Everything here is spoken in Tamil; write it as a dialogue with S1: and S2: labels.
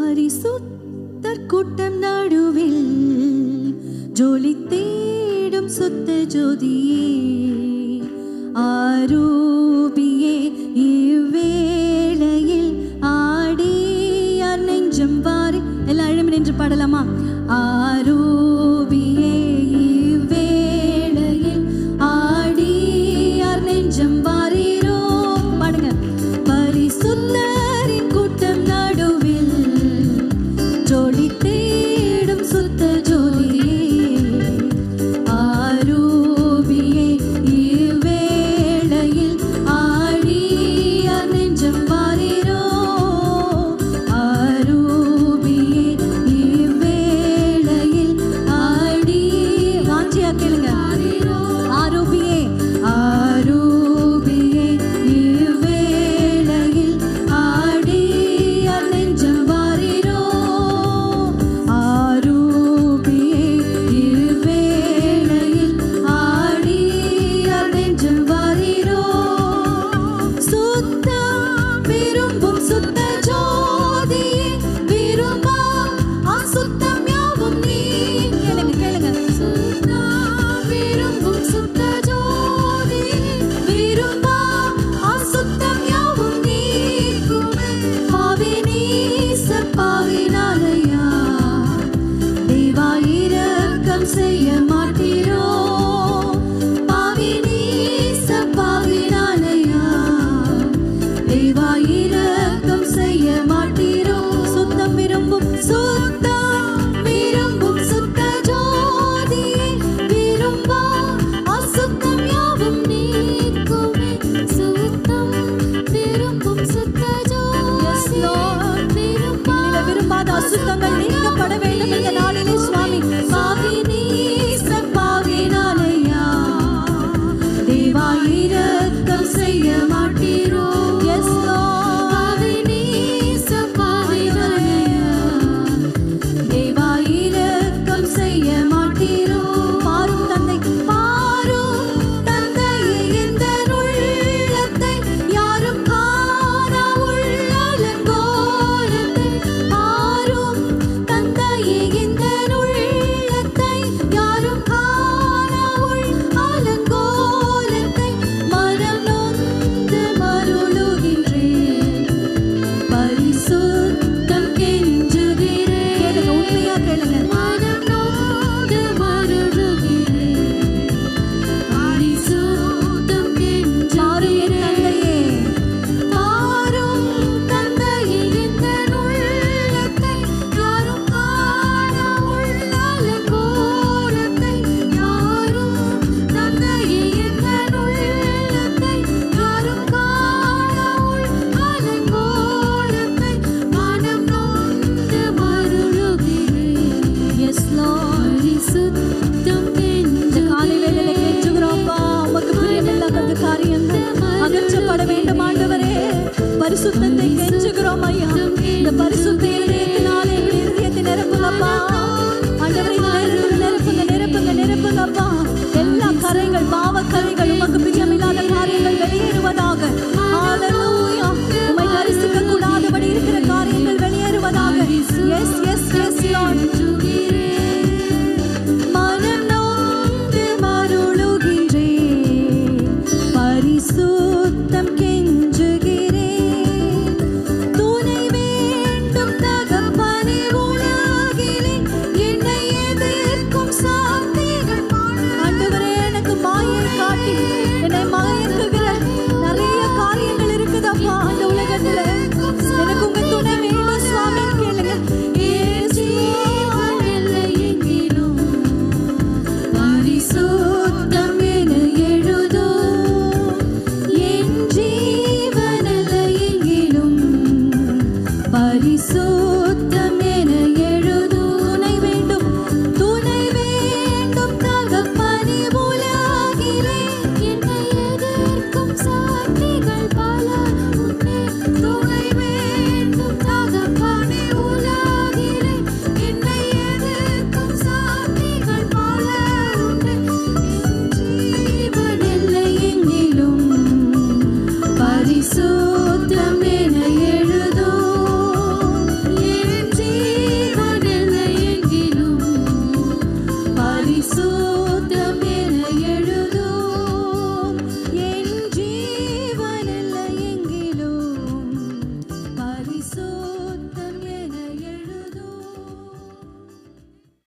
S1: பரிசுத்தர் கூட்டம் நடுவில் ஜோலி தேடும் சுத்த ஜோதியே ஆரூபியே இவ்வேளையில் ஆடியார் நெஞ்சம் வாரி. எல்லாம் எழும்பி நின்று பாடலாமா? ஆரூபியே இவ்வேளையில் ஆடியார் நெஞ்சம் வாரீரோ. பாடுங்க. பரிசுத்தரின் கூட்டம் நடுவில் ஜோலி தேடும் சுத்த ஜோதியே ஆரூபியே இவ்வேளையில் ஆடியார் நெஞ்சம் வாரீரோ. ஆரூபியே இவ்வேளையில் ஆடி வாஞ்சியா கேளுங்க. ஆரூபியே ஆரூபியே இவ்வேளையில் ஆடியார் நெஞ்சம் வாரீரோ. ஆரூபியே இவ்வேளையில் ஆடியார் நெஞ்சம் வாரீரோ. சுத்தம் விரும்பும் சுத்த ஜோதியே விரும்பா அசுத்தம் யாவும் நீ. கேளுங்க கேளுங்க. சுத்தம் விரும்பும் சுத்த ஜோதியே விரும்பா அசுத்தம் யாவும் நீக்குமே. பாவி நீச பாவினாலயா தேவா இரக்கம் செய்ய மாட்டீரோ. பாவி நீச பாவினாலயா தேவா இரக்கம் செய்ய மாட்டீரோ. சுத்தம் விரும்பும் சுத்த ஜோதியே விரும்பா அசுத்தம் யாவும் நீக்குமே. சுத்தம் விரும்பும் சுத்த ஜோதியே விரும்பா விரும்பாத அசுத்தங்கள் நீக்கப்பட வேண்டும் இந்த நாளிலே சுவாமி. பாவி நீச பாவினாலயா தேவா இரக்கம் செய்ய மாட்டீரோ. எஸ் பாவி நீச பாவினாலயா தேவா இரக்கம் செய்ய மாட்டீரோ. பாரும் தந்தை பாரும் தந்தையே இந்த உள்ளத்தை யாரும் காணா உள்ளலங்கோலத்தை. பாரும் தந்தையே இந்த உள்ளத்தை யாரும் காணா உள்ளலங்கோலத்தை. மனம் நொந்து மருளுகின்றேன் பரிசுத்தம் கெஞ்சுகிறேன். கேளுங்க, உண்மையா கேளுங்க. மனம் நொந்து மருளுகிறேன் பரிசுத்தம் கெஞ்சுகிறேன். பாரும் தந்தையே இந்த உள்ளத்தை யாரும் காணா உள்ளலங்கோலத்தை. யாரும் தந்தையே இந்த உள்ளத்தை யாரும் காணா உள்ளலங்கோலத்தை. மனம் நொந்து மருளுகிறேன். S Lord. பரிசுத்தம் கெஞ்சு. காலை வேளையிலே கெஞ்சுகிறோம்ப்பா. உமக்கு பிரியமில்லாத காரியங்கள் அகற்றப்பட வேண்டும் ஆண்டவரே. பரிசுத்தத்தை கெஞ்சுகிறோம் ஐயா. இந்த பரிசுத்த இதயத்தினாலே எங்கள் இதயத்தை நிரப்புங்கப்பா ஆண்டவரே. நிரப்புங்க நிரப்புங்க நிரப்புங்கப்பா. எல்லா கரைகள் பாவக்கரைகள் உமக்கு பிரியமில்லாத காரியங்கள் வெளியேறுவதாக. ஹalleluya. உம்மை தரிசிக்க கூடாதபடி இருக்கிற காரியங்கள் வெளியேறுவதாக. Yes yes yes Lord. மனம் நொந்து மருளுகின்றேன் பரிசுத்தம் கெஞ்சுகிறேன். துணை வேண்டும் தகப்பனே உலகிலே என்னை எதிர்க்கும் சாத்திகள். ஆண்டவரே எனக்கு மாயை காட்டி என்னை மயக்குகிற நிறைய காரியங்கள் இருக்குதப்பா அந்த உலகத்துல. எனக்கு உங்க துணை வேண்டும் சுவாமி. கேளுங்க. ஜீவன் இல்லை எங்கிலும் பரிசுத்தம் என எழுதோ. என் ஜீவன் இல்லை எங்கிலும் பரிசுத்தம் என எழுதோ. துணை வேண்டும் தகப்பனே உலகிலே என்னை எதிர்க்கும் சாத்திகள் பல உண்டே. துணை வேண்டும் தகப்பனே உலகிலே என்னை எதிர்க்கும் சாத்திகள் பல உண்டே. என் ஜீவன் இல்லை எங்கிலும் பரிசுத்தம் என எழுதோ. என் பரிசுத்த